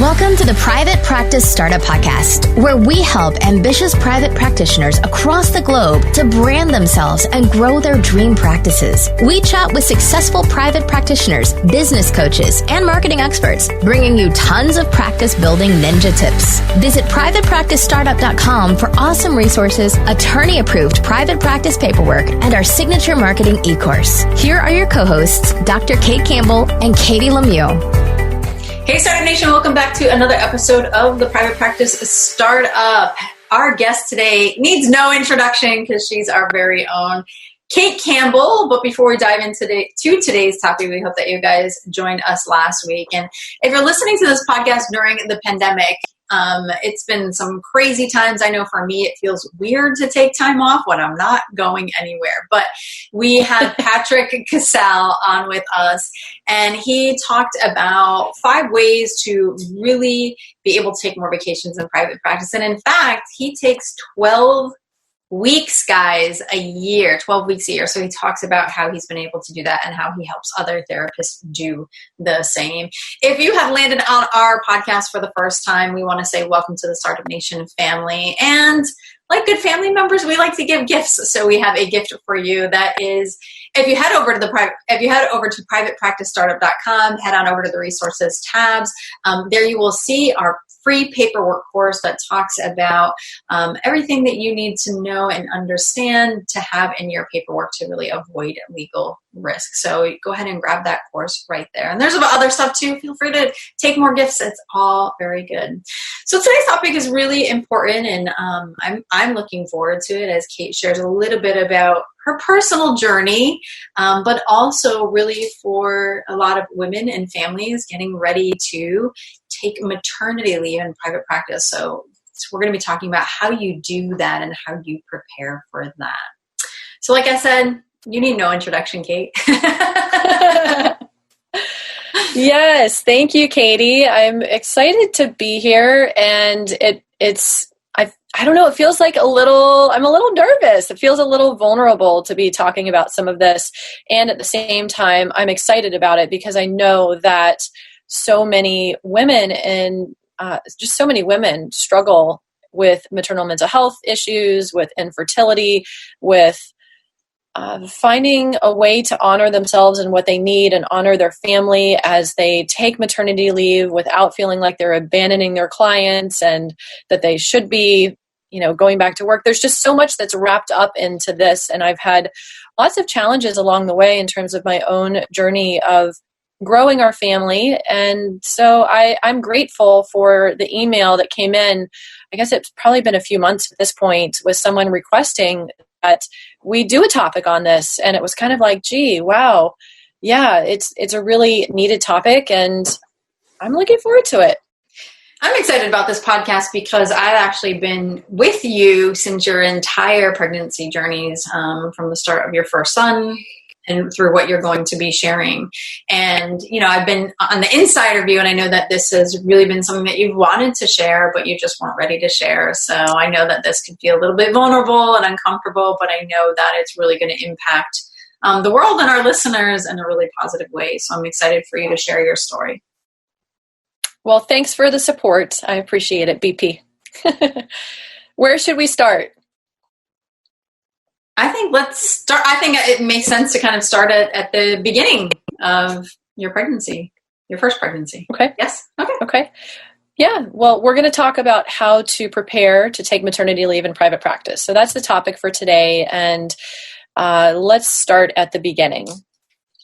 Welcome to the Private Practice Startup Podcast, where we help ambitious private practitioners across the globe to brand themselves and grow their dream practices. We chat with successful private practitioners, business coaches, and marketing experts, bringing you tons of practice building ninja tips. Visit privatepracticestartup.com for awesome resources, attorney-approved private practice paperwork, and our signature marketing e-course. Here are your co-hosts, Dr. Kate Campbell and Katie Lemieux. Hey, Startup Nation, welcome back to another episode of the Private Practice Startup. Our guest today needs no introduction because she's our very own Kate Campbell. But before we dive into today's topic, we hope that you guys joined us last week. And if you're listening to this podcast during the pandemic, it's been some crazy times. I know for me, it feels weird to take time off when I'm not going anywhere. But we had Patrick Casale on with us, and he talked about 5 ways to really be able to take more vacations in private practice. And in fact, he takes 12 weeks, guys, a year, 12 weeks a year. So he talks about how he's been able to do that and how he helps other therapists do the same. If you have landed on our podcast for the first time, we want to say welcome to the Startup Nation family. And like good family members, we like to give gifts. So we have a gift for you that is, if you head over to privatepracticestartup.com, head on over to the resources tabs. There you will see our free paperwork course that talks about everything that you need to know and understand to have in your paperwork to really avoid legal risk. So go ahead and grab that course right there. And there's other stuff too. Feel free to take more gifts. It's all very good. So today's topic is really important, and I'm looking forward to it as Kate shares a little bit about her personal journey, but also really for a lot of women and families getting ready to take maternity leave in private practice. So we're going to be talking about how you do that and how you prepare for that. So like I said, you need no introduction, Kate. Yes, thank you, Katie. I'm excited to be here, and I don't know, it feels like I'm a little nervous. It feels a little vulnerable to be talking about some of this. And at the same time, I'm excited about it because I know that so many women struggle with maternal mental health issues, with infertility, with finding a way to honor themselves and what they need and honor their family as they take maternity leave without feeling like they're abandoning their clients and that they should be, going back to work. There's just so much that's wrapped up into this. And I've had lots of challenges along the way in terms of my own journey of growing our family. And so I'm grateful for the email that came in. I guess it's probably been a few months at this point, with someone requesting that we do a topic on this. And it was kind of like, gee, wow. Yeah, it's a really needed topic, and I'm looking forward to it. I'm excited about this podcast because I've actually been with you since your entire pregnancy journeys, from the start of your first son and through what you're going to be sharing. And, I've been on the inside of you, and I know that this has really been something that you've wanted to share, but you just weren't ready to share. So I know that this could feel a little bit vulnerable and uncomfortable, but I know that it's really going to impact the world and our listeners in a really positive way. So I'm excited for you to share your story. Well, thanks for the support. I appreciate it, BP. Where should we start? I think let's start. I think it makes sense to kind of start at the beginning of your pregnancy, your first pregnancy. Okay. Yes. Okay. Yeah. Well, we're going to talk about how to prepare to take maternity leave in private practice. So that's the topic for today. And let's start at the beginning.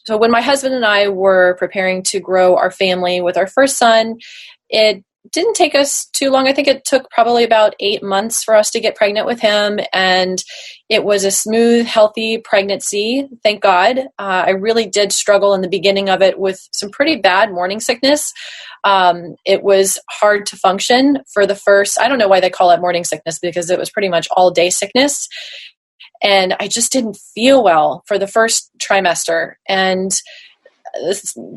So when my husband and I were preparing to grow our family with our first son, it didn't take us too long. I think it took probably about 8 months for us to get pregnant with him. And it was a smooth, healthy pregnancy. Thank God. I really did struggle in the beginning of it with some pretty bad morning sickness. It was hard to function for the first, I don't know why they call it morning sickness, because it was pretty much all day sickness. And I just didn't feel well for the first trimester. And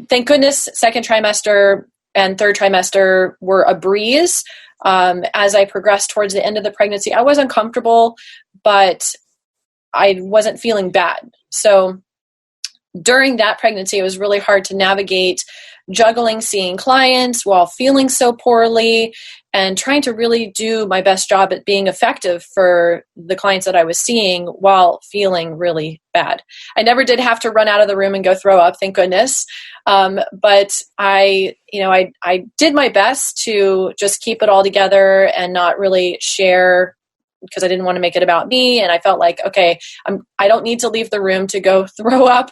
thank goodness, second trimester and third trimester were a breeze. As I progressed towards the end of the pregnancy, I was uncomfortable, but I wasn't feeling bad. So during that pregnancy, it was really hard to navigate juggling seeing clients while feeling so poorly and trying to really do my best job at being effective for the clients that I was seeing while feeling really bad. I never did have to run out of the room and go throw up, thank goodness. But I did my best to just keep it all together and not really share, because I didn't want to make it about me. And I felt like, okay, I don't need to leave the room to go throw up.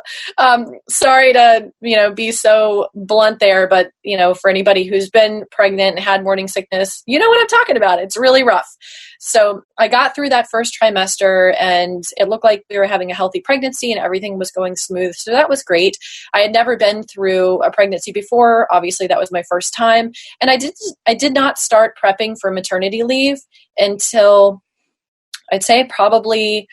Sorry to, be so blunt there, but, for anybody who's been pregnant and had morning sickness, you know what I'm talking about. It's really rough. So I got through that first trimester and it looked like we were having a healthy pregnancy and everything was going smooth. So that was great. I had never been through a pregnancy before. Obviously that was my first time. And I did not start prepping for maternity leave until I'd say probably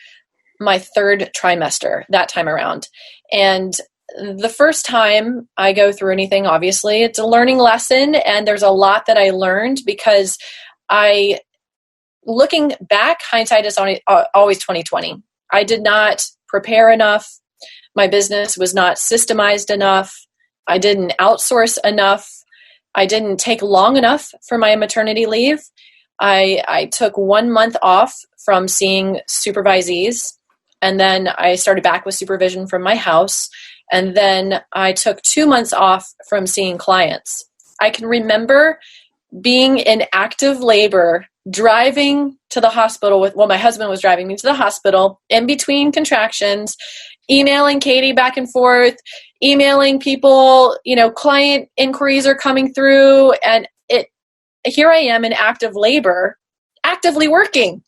my third trimester that time around. And the first time I go through anything, obviously, it's a learning lesson. And there's a lot that I learned because looking back, hindsight is always 2020. I did not prepare enough. My business was not systemized enough. I didn't outsource enough. I didn't take long enough for my maternity leave. I took 1 month off from seeing supervisees, and then I started back with supervision from my house, and then I took 2 months off from seeing clients. I can remember being in active labor, driving to the hospital my husband was driving me to the hospital in between contractions, emailing Katie back and forth, emailing people, client inquiries are coming through, and here I am in active labor, actively working.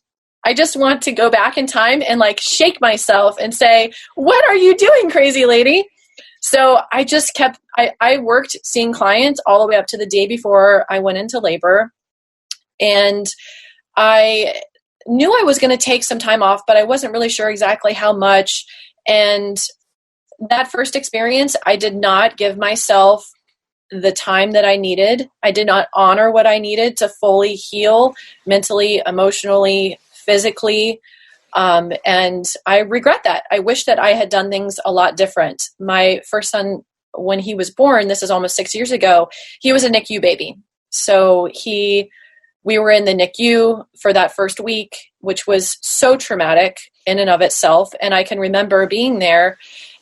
I just want to go back in time and shake myself and say, what are you doing, crazy lady? So I just I worked seeing clients all the way up to the day before I went into labor. And I knew I was going to take some time off, but I wasn't really sure exactly how much. And that first experience, I did not give myself the time that I needed. I did not honor what I needed to fully heal mentally, emotionally, physically. And I regret that. I wish that I had done things a lot different. My first son, when he was born, this is almost 6 years ago, he was a NICU baby. So we were in the NICU for that first week, which was so traumatic in and of itself. And I can remember being there,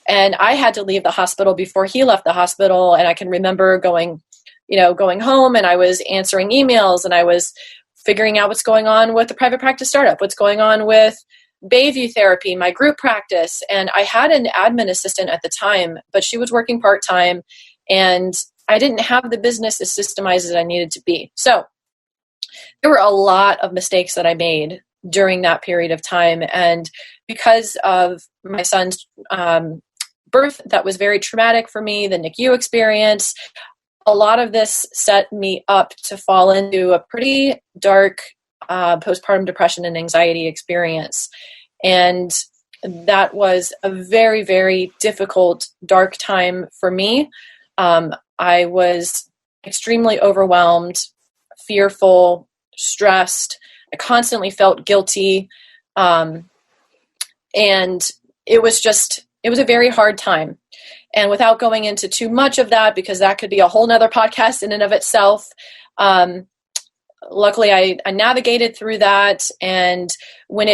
and I had to leave the hospital before he left the hospital. And I can remember going home, and I was answering emails, and I was figuring out what's going on with the private practice startup, what's going on with Bayview therapy, my group practice. And I had an admin assistant at the time, but she was working part-time, and I didn't have the business as systemized as I needed to be. So there were a lot of mistakes that I made during that period of time. And because of my son's birth, that was very traumatic for me, the NICU experience, a lot of this set me up to fall into a pretty dark postpartum depression and anxiety experience. And that was a very, very difficult, dark time for me. I was extremely overwhelmed, fearful, stressed. I constantly felt guilty. And it was a very hard time. And without going into too much of that, because that could be a whole nother podcast in and of itself, luckily I navigated through that. And when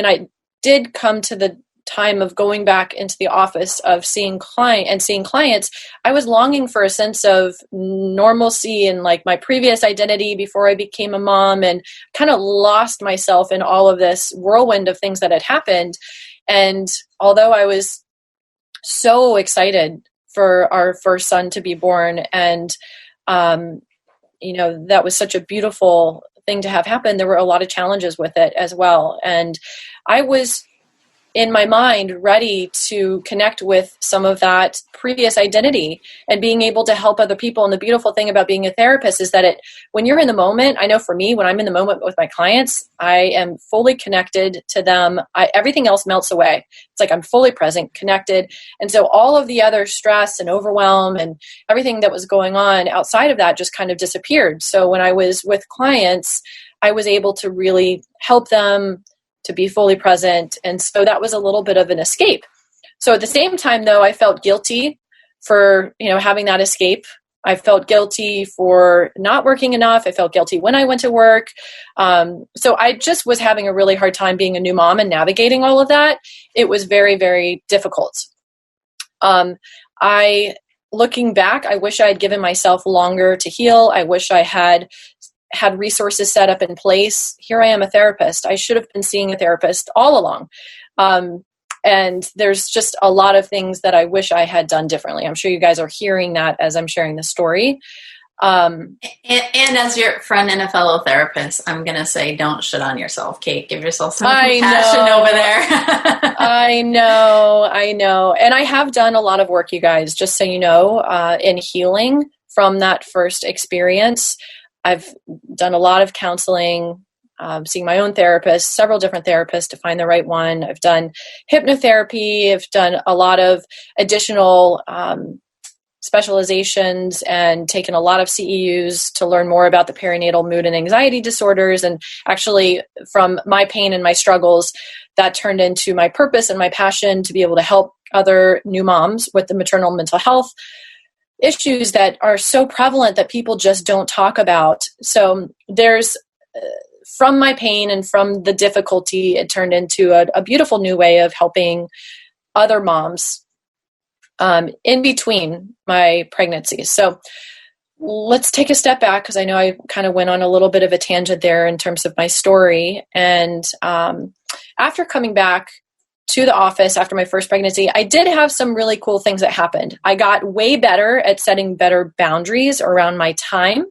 I did come to the time of going back into the office of seeing clients, I was longing for a sense of normalcy and my previous identity before I became a mom, and kind of lost myself in all of this whirlwind of things that had happened. And although I was so excited for our first son to be born, and that was such a beautiful thing to have happen, there were a lot of challenges with it as well. And I was, in my mind, ready to connect with some of that previous identity and being able to help other people. And the beautiful thing about being a therapist is that when you're in the moment, I know for me, when I'm in the moment with my clients, I am fully connected to them. Everything else melts away. It's like I'm fully present, connected. And so all of the other stress and overwhelm and everything that was going on outside of that just kind of disappeared. So when I was with clients, I was able to really help them to be fully present. And so that was a little bit of an escape. So at the same time, though, I felt guilty for, having that escape I felt guilty for not working enough. I felt guilty when I went to work. So I just was having a really hard time being a new mom and navigating all of that. It was very, very difficult. Looking back, I wish I had given myself longer to heal. I wish I had resources set up in place. Here I am, a therapist. I should have been seeing a therapist all along. And there's just a lot of things that I wish I had done differently. I'm sure you guys are hearing that as I'm sharing the story. And as your friend and a fellow therapist, I'm going to say, don't shit on yourself, Kate. Give yourself some compassion over there. I know. And I have done a lot of work, you guys, just so you know, in healing from that first experience. I've done a lot of counseling, seeing my own therapist, several different therapists to find the right one. I've done hypnotherapy. I've done a lot of additional specializations and taken a lot of CEUs to learn more about the perinatal mood and anxiety disorders. And actually, from my pain and my struggles, that turned into my purpose and my passion to be able to help other new moms with the maternal mental health issues that are so prevalent that people just don't talk about. So there's, from my pain and from the difficulty, it turned into a beautiful new way of helping other moms in between my pregnancies. So let's take a step back, because I know I kind of went on a little bit of a tangent there in terms of my story. And after coming back to the office after my first pregnancy, I did have some really cool things that happened. I got way better at setting better boundaries around my time.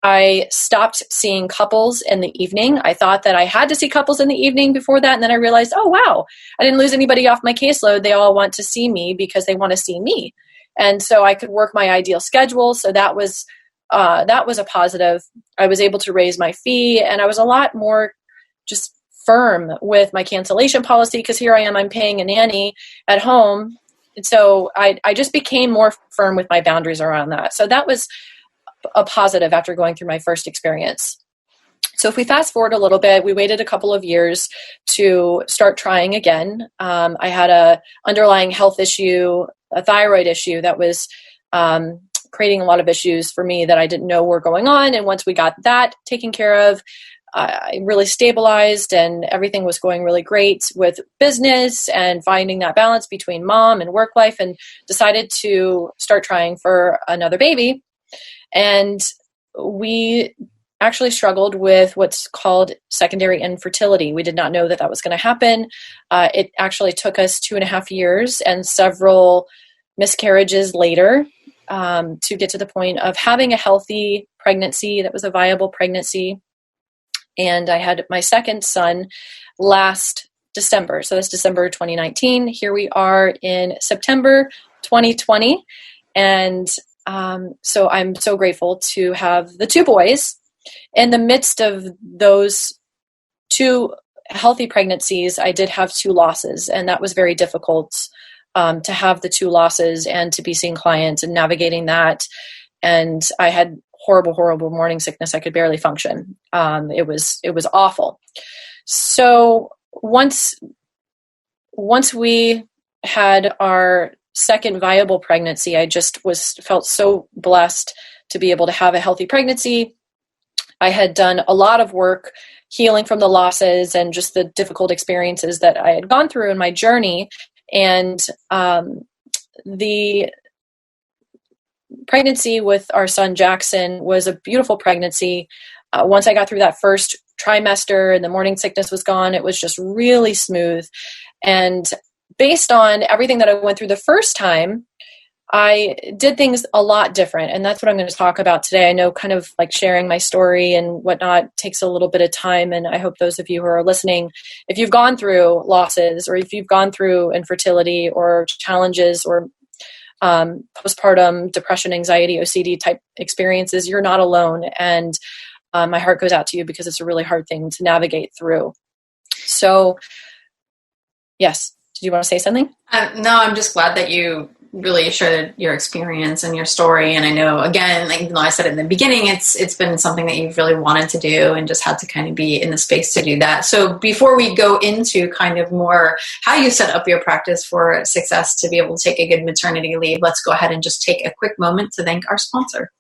I stopped seeing couples in the evening. I thought that I had to see couples in the evening before that. And then I realized, oh, wow, I didn't lose anybody off my caseload. They all want to see me because they want to see me. And so I could work my ideal schedule. So that was a positive. I was able to raise my fee, and I was a lot more just firm with my cancellation policy, because here I am, I'm paying a nanny at home. And so I just became more firm with my boundaries around that. So that was a positive after going through my first experience. So if we fast forward a little bit, we waited a couple of years to start trying again. I had a underlying health issue, a thyroid issue that was creating a lot of issues for me that I didn't know were going on. And once we got that taken care of, I really stabilized, and everything was going really great with business and finding that balance between mom and work life, and decided to start trying for another baby. And we actually struggled with what's called secondary infertility. We did not know that was going to happen. It actually took us 2.5 years and several miscarriages later to get to the point of having a healthy pregnancy that was a viable pregnancy. And I had my second son last December. So that's December 2019. Here we are in September 2020. And so I'm so grateful to have the two boys. In the midst of those 2 healthy pregnancies, I did have 2 losses, and that was very difficult to have the 2 losses and to be seeing clients and navigating that. And I had horrible morning sickness. I could barely function. It was awful. So once we had our second viable pregnancy, I just felt so blessed to be able to have a healthy pregnancy. I had done a lot of work healing from the losses and just the difficult experiences that I had gone through in my journey. And the pregnancy with our son Jackson was a beautiful pregnancy. Once I got through that first trimester and the morning sickness was gone, it was just really smooth. And based on everything that I went through the first time, I did things a lot different. And that's what I'm going to talk about today. I know kind of like sharing my story and whatnot takes a little bit of time. And I hope those of you who are listening, if you've gone through losses, or if you've gone through infertility or challenges or postpartum depression, anxiety, OCD type experiences, you're not alone. And my heart goes out to you, because it's a really hard thing to navigate through. So yes. Did you want to say something? No, I'm just glad that you really shared your experience and your story. And I know, again, like, even though I said it in the beginning, it's been something that you've really wanted to do and just had to kind of be in the space to do that. So before we go into kind of more how you set up your practice for success to be able to take a good maternity leave, let's go ahead and just take a quick moment to thank our sponsor.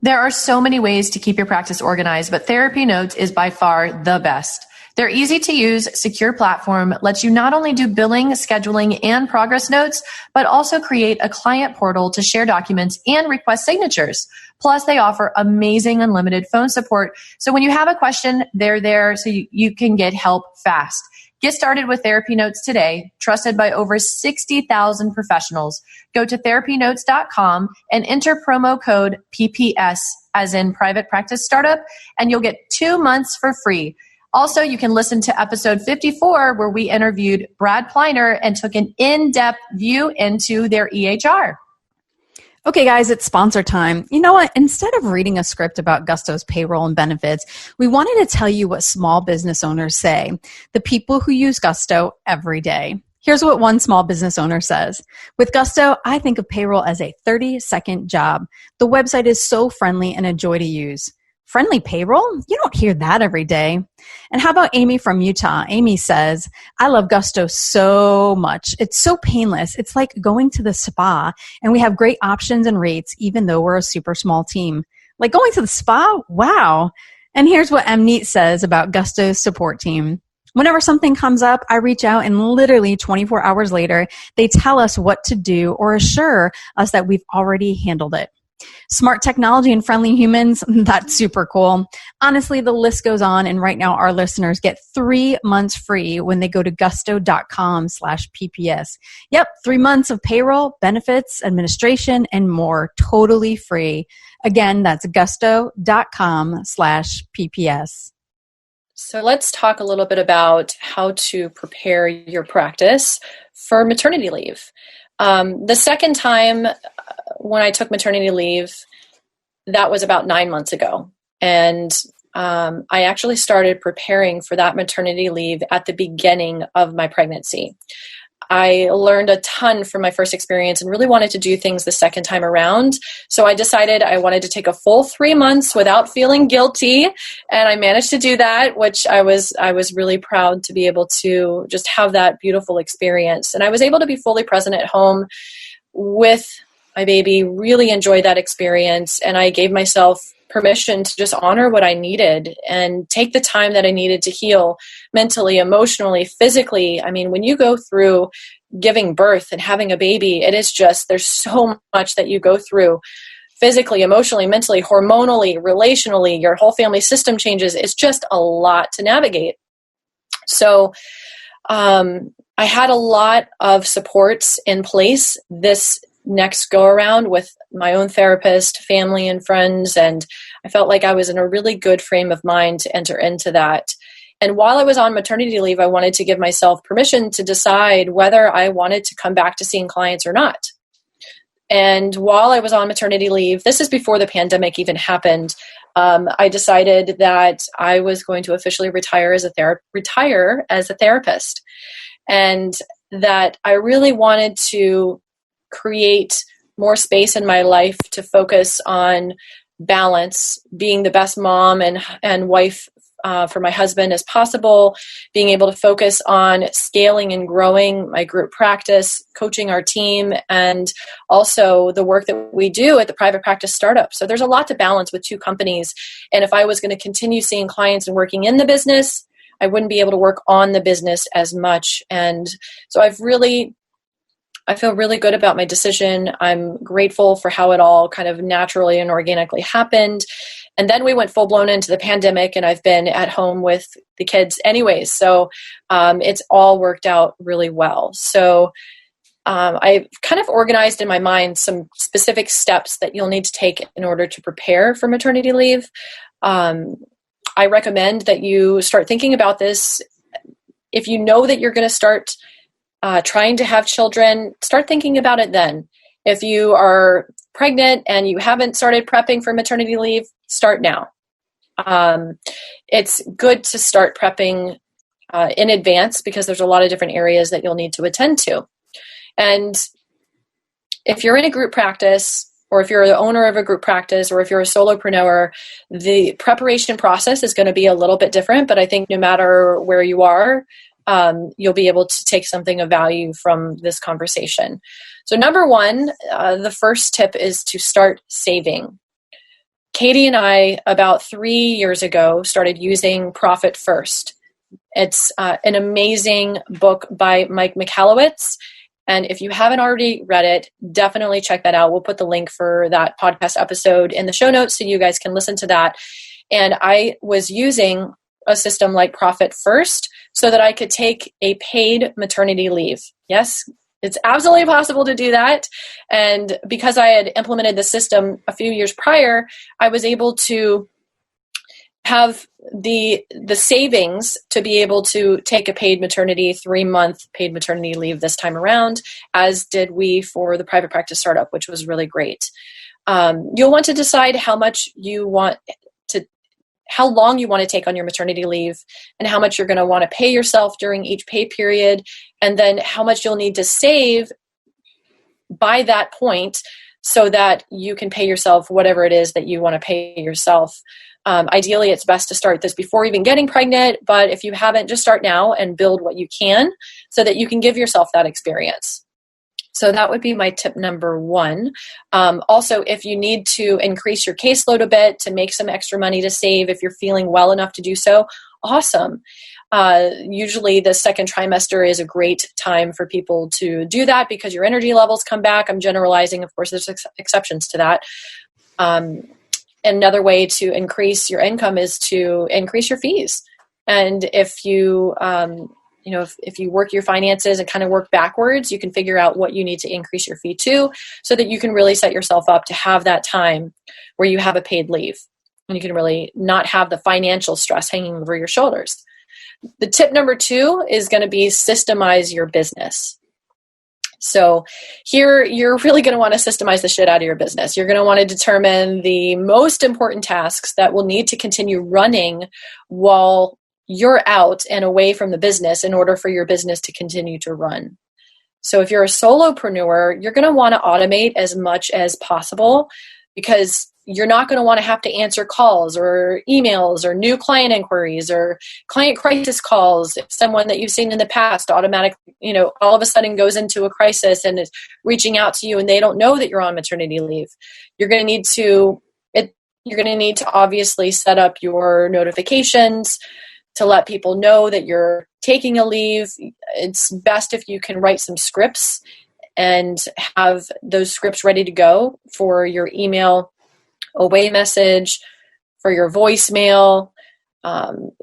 There are so many ways to keep your practice organized, but Therapy Notes is by far the best. Their easy-to-use, secure platform lets you not only do billing, scheduling, and progress notes, but also create a client portal to share documents and request signatures. Plus, they offer amazing unlimited phone support. So when you have a question, they're there so you can get help fast. Get started with Therapy Notes today, trusted by over 60,000 professionals. Go to therapynotes.com and enter promo code PPS, as in Private Practice Startup, and you'll get 2 months for free. Also, you can listen to episode 54, where we interviewed Brad Pliner and took an in-depth view into their EHR. Okay, guys, it's sponsor time. You know what? Instead of reading a script about Gusto's payroll and benefits, we wanted to tell you what small business owners say, the people who use Gusto every day. Here's what one small business owner says. With Gusto, I think of payroll as a 30-second job. The website is so friendly and a joy to use. Friendly payroll? You don't hear that every day. And how about Amy from Utah? Amy says, I love Gusto so much. It's so painless. It's like going to the spa, and we have great options and rates even though we're a super small team. Like going to the spa? Wow. And here's what Mneet says about Gusto's support team. Whenever something comes up, I reach out and literally 24 hours later, they tell us what to do or assure us that we've already handled it. Smart technology and friendly humans, that's super cool. Honestly, the list goes on, and right now our listeners get 3 months free when they go to gusto.com/PPS. Yep, 3 months of payroll, benefits, administration, and more, totally free. Again, that's gusto.com/PPS. So let's talk a little bit about how to prepare your practice for maternity leave. The second time when I took maternity leave, that was about 9 months ago. And I actually started preparing for that maternity leave at the beginning of my pregnancy. I learned a ton from my first experience and really wanted to do things the second time around. So I decided I wanted to take a full 3 months without feeling guilty. And I managed to do that, which I was really proud to be able to just have that beautiful experience. And I was able to be fully present at home with my baby, really enjoyed that experience. And I gave myself permission to just honor what I needed and take the time that I needed to heal mentally, emotionally, physically. I mean, when you go through giving birth and having a baby, it is just, there's so much that you go through physically, emotionally, mentally, hormonally, relationally, your whole family system changes. It's just a lot to navigate. So I had a lot of supports in place this next go around with my own therapist, family, and friends. And I felt like I was in a really good frame of mind to enter into that. And while I was on maternity leave, I wanted to give myself permission to decide whether I wanted to come back to seeing clients or not. And while I was on maternity leave, this is before the pandemic even happened, I decided that I was going to officially retire as a therapist. And that I really wanted to create more space in my life to focus on balance, being the best mom and wife for my husband as possible, being able to focus on scaling and growing my group practice, coaching our team, and also the work that we do at the private practice startup. So there's a lot to balance with two companies. And if I was going to continue seeing clients and working in the business, I wouldn't be able to work on the business as much. And so I feel really good about my decision. I'm grateful for how it all kind of naturally and organically happened. And then we went full blown into the pandemic, and I've been at home with the kids anyways. So it's all worked out really well. So I kind of organized in my mind some specific steps that you'll need to take in order to prepare for maternity leave. I recommend that you start thinking about this. If you know that you're going to start trying to have children, start thinking about it then. If you are pregnant and you haven't started prepping for maternity leave, start now. It's good to start prepping in advance because there's a lot of different areas that you'll need to attend to. And if you're in a group practice, or if you're the owner of a group practice, or if you're a solopreneur, the preparation process is going to be a little bit different. But I think no matter where you are, you'll be able to take something of value from this conversation. So number one, the first tip is to start saving. Katie and I, about 3 years ago, started using Profit First. It's an amazing book by Mike Michalowicz. And if you haven't already read it, definitely check that out. We'll put the link for that podcast episode in the show notes so you guys can listen to that. And I was using a system like Profit First so that I could take a paid maternity leave. Yes, it's absolutely possible to do that. And because I had implemented the system a few years prior, I was able to have the savings to be able to take a paid maternity, 3-month paid maternity leave this time around, as did we for the private practice startup, which was really great. You'll want to decide how long you want to take on your maternity leave, and how much you're going to want to pay yourself during each pay period, and then how much you'll need to save by that point so that you can pay yourself whatever it is that you want to pay yourself. Ideally, it's best to start this before even getting pregnant, but if you haven't, just start now and build what you can so that you can give yourself that experience. So that would be my tip number one. Also, if you need to increase your caseload a bit to make some extra money to save, if you're feeling well enough to do so, awesome. Usually the second trimester is a great time for people to do that because your energy levels come back. I'm generalizing, of course, there's exceptions to that. Another way to increase your income is to increase your fees. And if you, if you work your finances and kind of work backwards, you can figure out what you need to increase your fee to so that you can really set yourself up to have that time where you have a paid leave and you can really not have the financial stress hanging over your shoulders. The tip number 2 is going to be systemize your business. So here, you're really going to want to systemize the shit out of your business. You're going to want to determine the most important tasks that will need to continue running while you're out and away from the business in order for your business to continue to run. So if you're a solopreneur, you're going to want to automate as much as possible because you're not going to want to have to answer calls or emails or new client inquiries or client crisis calls. If someone that you've seen in the past automatically, all of a sudden goes into a crisis and is reaching out to you and they don't know that you're on maternity leave, you're going to need to obviously set up your notifications to let people know that you're taking a leave. It's best if you can write some scripts and have those scripts ready to go for your email away message, for your voicemail.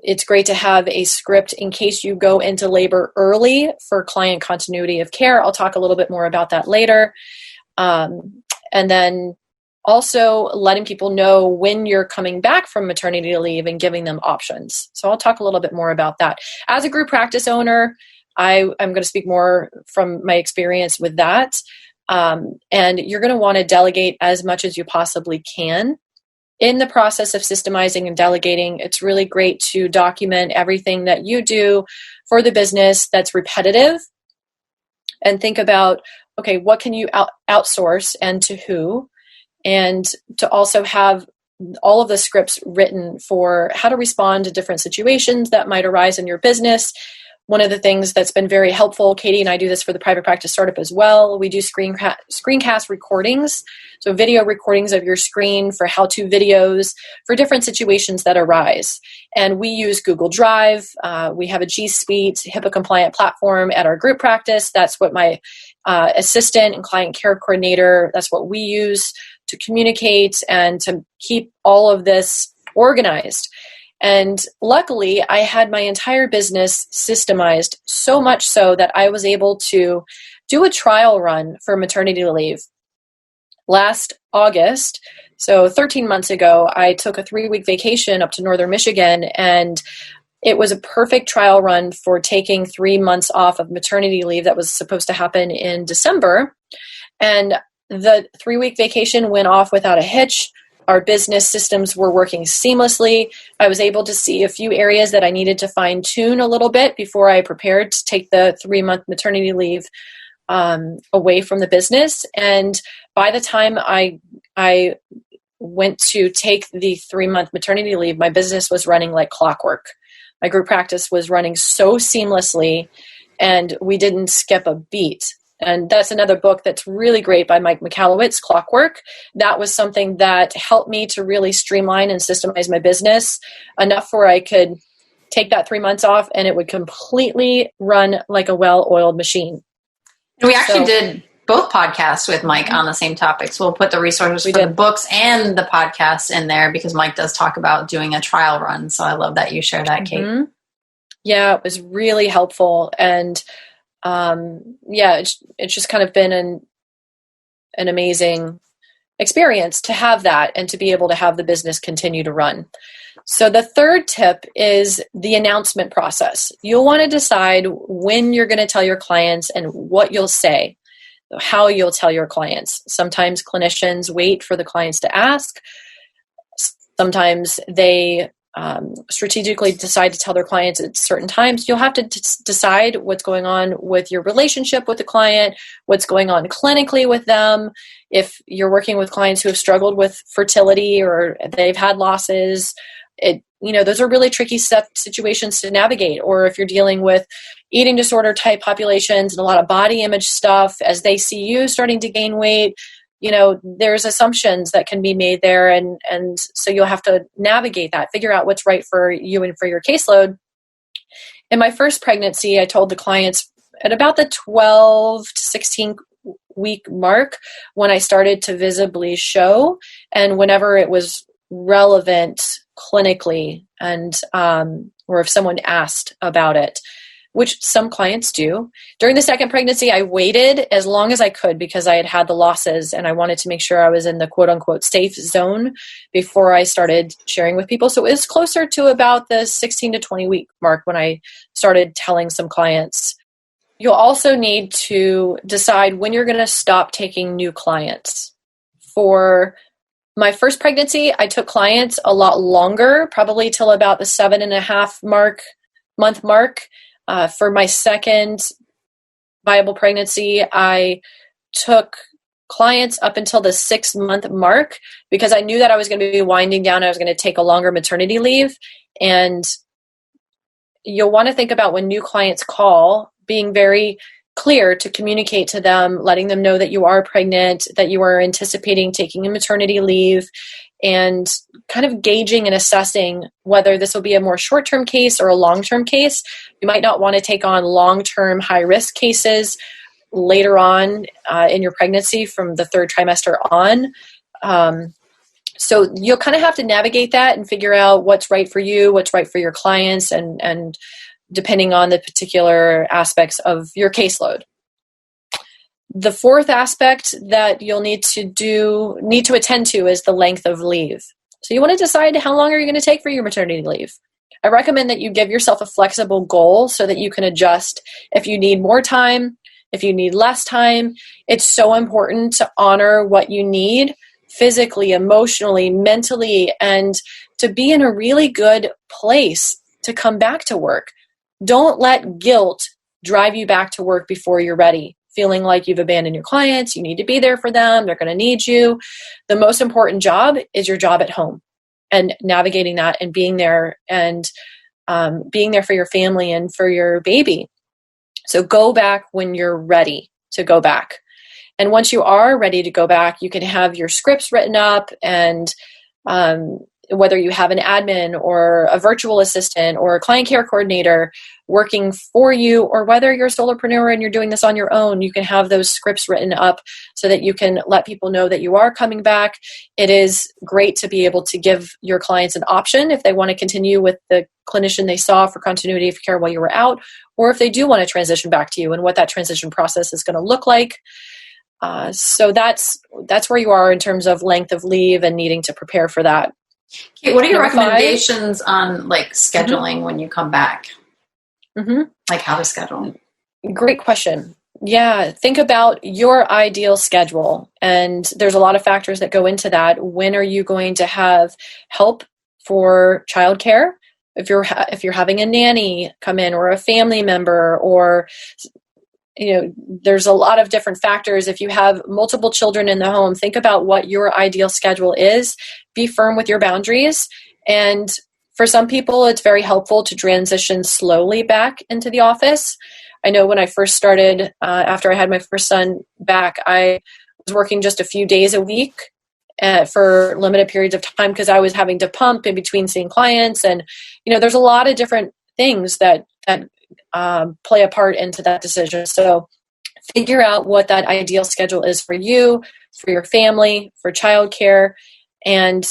It's great to have a script in case you go into labor early for client continuity of care. I'll talk a little bit more about that later. And then also letting people know when you're coming back from maternity leave and giving them options. So I'll talk a little bit more about that. As a group practice owner, I'm going to speak more from my experience with that. And you're going to want to delegate as much as you possibly can. In the process of systemizing and delegating, it's really great to document everything that you do for the business that's repetitive and think about, okay, what can you outsource and to who? And to also have all of the scripts written for how to respond to different situations that might arise in your business. One of the things that's been very helpful, Katie and I do this for the private practice startup as well. We do screencast recordings, so video recordings of your screen for how-to videos for different situations that arise. And we use Google Drive. We have a G Suite HIPAA-compliant platform at our group practice. That's what my assistant and client care coordinator, that's what we use to communicate and to keep all of this organized. And luckily, I had my entire business systemized so much so that I was able to do a trial run for maternity leave. Last August, so 13 months ago, I took a 3-week vacation up to northern Michigan, and it was a perfect trial run for taking 3 months off of maternity leave that was supposed to happen in December. And the 3-week vacation went off without a hitch. Our business systems were working seamlessly. I was able to see a few areas that I needed to fine tune a little bit before I prepared to take the 3-month maternity leave away from the business. And by the time I went to take the 3-month maternity leave, my business was running like clockwork. My group practice was running so seamlessly, and we didn't skip a beat. And that's another book that's really great by Mike Michalowicz, Clockwork. That was something that helped me to really streamline and systemize my business enough where I could take that 3 months off and it would completely run like a well-oiled machine. We actually did both podcasts with Mike on the same topics. We'll put the resources for the books and the podcast in there because Mike does talk about doing a trial run. So I love that you share that, Kate. Mm-hmm. Yeah, it was really helpful. And it's just kind of been an amazing experience to have that and to be able to have the business continue to run. So the third tip is the announcement process. You'll want to decide when you're going to tell your clients and what you'll say, how you'll tell your clients. Sometimes clinicians wait for the clients to ask. Sometimes they strategically decide to tell their clients at certain times. You'll have to decide what's going on with your relationship with the client, what's going on clinically with them. If you're working with clients who have struggled with fertility or they've had losses, those are really tricky situations to navigate. Or if you're dealing with eating disorder type populations and a lot of body image stuff, as they see you starting to gain weight, there's assumptions that can be made there. And so you'll have to navigate that, figure out what's right for you and for your caseload. In my first pregnancy, I told the clients at about the 12 to 16 week mark when I started to visibly show, and whenever it was relevant clinically, and or if someone asked about it, which some clients do. During the second pregnancy, I waited as long as I could because I had the losses and I wanted to make sure I was in the quote unquote safe zone before I started sharing with people. So it was closer to about the 16 to 20 week mark when I started telling some clients. You'll also need to decide when you're going to stop taking new clients. For my first pregnancy, I took clients a lot longer, probably till about the 7.5 month mark. For my second viable pregnancy, I took clients up until the 6-month mark because I knew that I was going to be winding down. I was going to take a longer maternity leave. And you'll want to think about when new clients call, being very clear to communicate to them, letting them know that you are pregnant, that you are anticipating taking a maternity leave, and kind of gauging and assessing whether this will be a more short-term case or a long-term case. You might not want to take on long-term high-risk cases later on in your pregnancy from the 3rd trimester on. So you'll kind of have to navigate that and figure out what's right for you, what's right for your clients, and depending on the particular aspects of your caseload. The fourth aspect that you'll need to attend to is the length of leave. So you want to decide how long are you going to take for your maternity leave. I recommend that you give yourself a flexible goal so that you can adjust if you need more time, if you need less time. It's so important to honor what you need physically, emotionally, mentally, and to be in a really good place to come back to work. Don't let guilt drive you back to work before you're ready, feeling like you've abandoned your clients. You need to be there for them. They're going to need you. The most important job is your job at home and navigating that and being there for your family and for your baby. So go back when you're ready to go back. And once you are ready to go back, you can have your scripts written up, and whether you have an admin or a virtual assistant or a client care coordinator working for you, or whether you're a solopreneur and you're doing this on your own, you can have those scripts written up so that you can let people know that you are coming back. It is great to be able to give your clients an option if they want to continue with the clinician they saw for continuity of care while you were out, or if they do want to transition back to you and what that transition process is going to look like. So that's where you are in terms of length of leave and needing to prepare for that. Kate, what are your recommendations on scheduling when you come back? Like how to schedule? Great question. Yeah, think about your ideal schedule. And there's a lot of factors that go into that. When are you going to have help for childcare? If you're having a nanny come in, or a family member, or there's a lot of different factors. If you have multiple children in the home, think about what your ideal schedule is. Be firm with your boundaries. And for some people, it's very helpful to transition slowly back into the office. I know when I first started, after I had my first son back, I was working just a few days a week for limited periods of time because I was having to pump in between seeing clients. And, there's a lot of different things that play a part into that decision. So figure out what that ideal schedule is for you, for your family, for childcare, and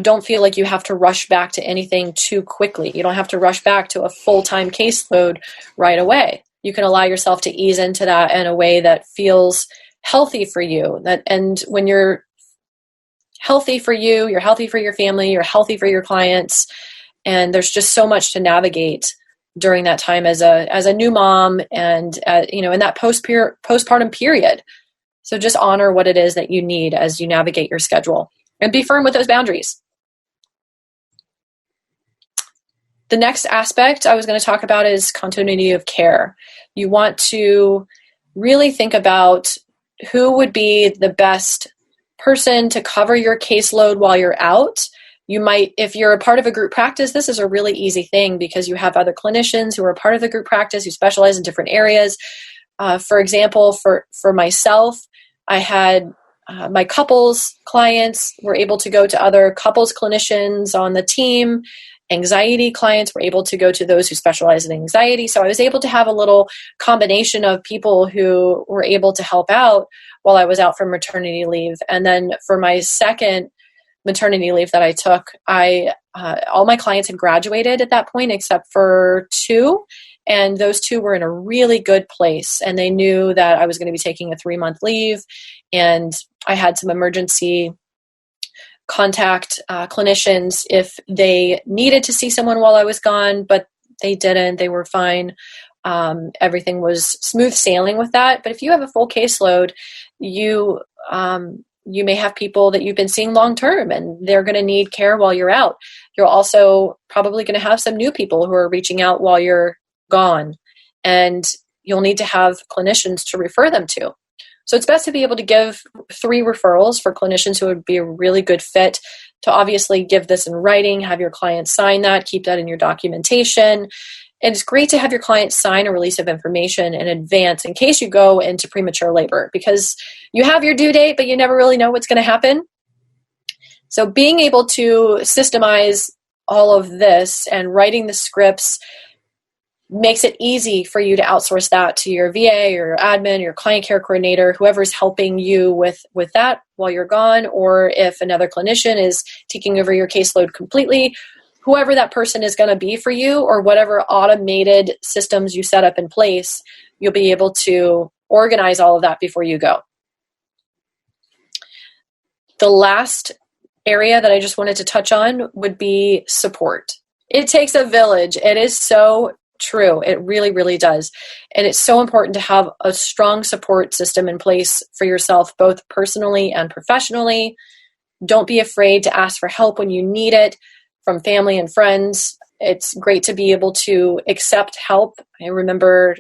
don't feel like you have to rush back to anything too quickly. You don't have to rush back to a full-time caseload right away. You can allow yourself to ease into that in a way that feels healthy for you. And when you're healthy for you, you're healthy for your family, you're healthy for your clients. And there's just so much to navigate during that time as a new mom and, in that postpartum period. So just honor what it is that you need as you navigate your schedule and be firm with those boundaries. The next aspect I was going to talk about is continuity of care. You want to really think about who would be the best person to cover your caseload while you're out. You might, if you're a part of a group practice, this is a really easy thing because you have other clinicians who are part of the group practice who specialize in different areas. For example, for myself, I had my couples clients were able to go to other couples clinicians on the team. Anxiety clients were able to go to those who specialize in anxiety. So I was able to have a little combination of people who were able to help out while I was out for maternity leave. And then for my second maternity leave that I took, all my clients had graduated at that point except for 2. And those 2 were in a really good place. And they knew that I was going to be taking a 3-month leave. And I had some emergency contact clinicians if they needed to see someone while I was gone, but they didn't. They were fine. Everything was smooth sailing with that. But if you have a full caseload, you may have people that you've been seeing long term and they're going to need care while you're out. You're also probably going to have some new people who are reaching out while you're gone, and you'll need to have clinicians to refer them to. So it's best to be able to give 3 referrals for clinicians who would be a really good fit, to obviously give this in writing, have your client sign that, keep that in your documentation. And it's great to have your client sign a release of information in advance in case you go into premature labor, because you have your due date, but you never really know what's going to happen. So being able to systemize all of this and writing the scripts makes it easy for you to outsource that to your VA or your admin, your client care coordinator, whoever's helping you with that while you're gone, or if another clinician is taking over your caseload completely, whoever that person is going to be for you, or whatever automated systems you set up in place, you'll be able to organize all of that before you go. The last area that I just wanted to touch on would be support. It takes a village. It is so true. It really, really does. And it's so important to have a strong support system in place for yourself, both personally and professionally. Don't be afraid to ask for help when you need it from family and friends. It's great to be able to accept help. I remember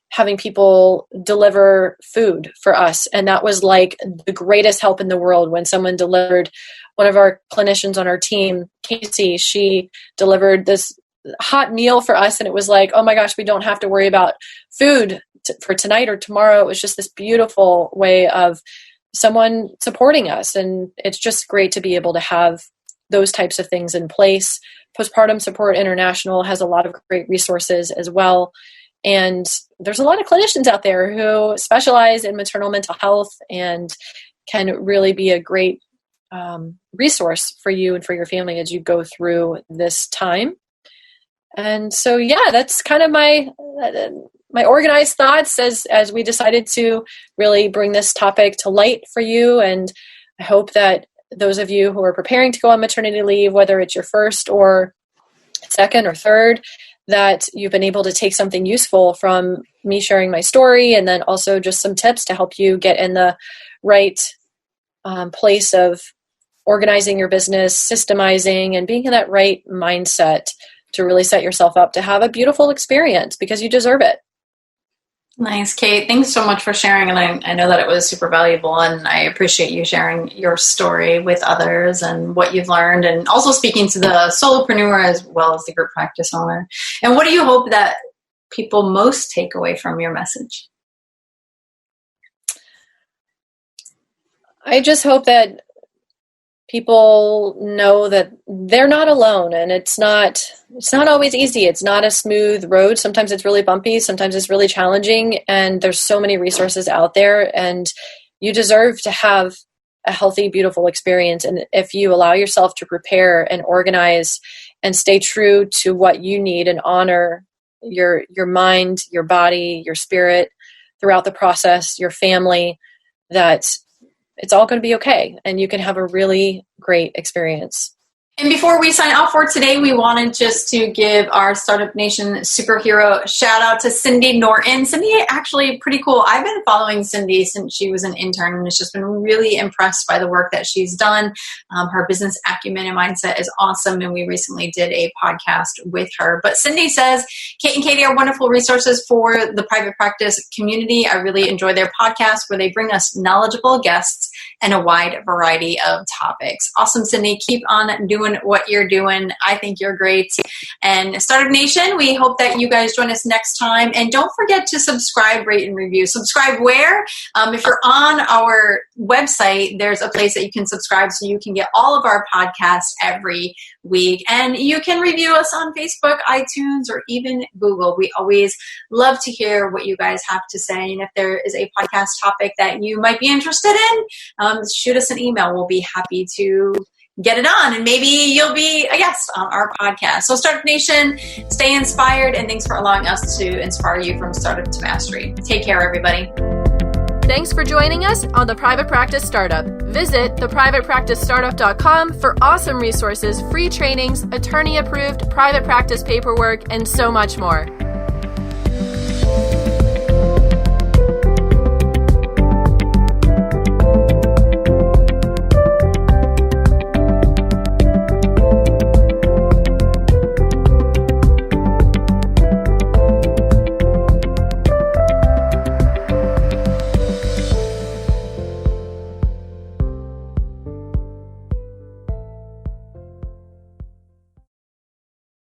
having people deliver food for us, and that was like the greatest help in the world when someone delivered. One of our clinicians on our team, Casey, she delivered this hot meal for us, and it was like, oh my gosh, we don't have to worry about food for tonight or tomorrow. It was just this beautiful way of someone supporting us, and it's just great to be able to have those types of things in place. Postpartum Support International has a lot of great resources as well, and there's a lot of clinicians out there who specialize in maternal mental health and can really be a great resource for you and for your family as you go through this time. And so, yeah, that's kind of my organized thoughts as we decided to really bring this topic to light for you. And I hope that those of you who are preparing to go on maternity leave, whether it's your first or second or third, that you've been able to take something useful from me sharing my story, and then also just some tips to help you get in the right place of organizing your business, systemizing, and being in that right mindset to really set yourself up to have a beautiful experience because you deserve it. Nice, Kate. Thanks so much for sharing. And I know that it was super valuable, and I appreciate you sharing your story with others and what you've learned, and also speaking to the solopreneur as well as the group practice owner. And what do you hope that people most take away from your message? I just hope that people know that they're not alone, and it's not always easy. It's not a smooth road. Sometimes it's really bumpy. Sometimes it's really challenging, and there's so many resources out there, and you deserve to have a healthy, beautiful experience. And if you allow yourself to prepare and organize and stay true to what you need and honor your mind, your body, your spirit throughout the process, your family, that it's all going to be okay, and you can have a really great experience. And before we sign off for today, we wanted just to give our Startup Nation superhero shout out to Cindy Norton. Cindy, actually pretty cool. I've been following Cindy since she was an intern, and it's just been really impressed by the work that she's done. Her business acumen and mindset is awesome, and we recently did a podcast with her. But Cindy says, Kate and Katie are wonderful resources for the private practice community. I really enjoy their podcast where they bring us knowledgeable guests and a wide variety of topics. Awesome, Cindy. Keep on doing what you're doing. I think you're great. And Startup Nation, we hope that you guys join us next time. And don't forget to subscribe, rate, and review. Subscribe where? If you're on our website, there's a place that you can subscribe so you can get all of our podcasts every week. And you can review us on Facebook, iTunes, or even Google. We always love to hear what you guys have to say. And if there is a podcast topic that you might be interested in, shoot us an email. We'll be happy to get it on, and maybe you'll be a guest on our podcast. So Startup Nation, stay inspired, and thanks for allowing us to inspire you from startup to mastery. Take care, everybody. Thanks for joining us on The Private Practice Startup. Visit theprivatepracticestartup.com for awesome resources, free trainings, attorney-approved private practice paperwork, and so much more.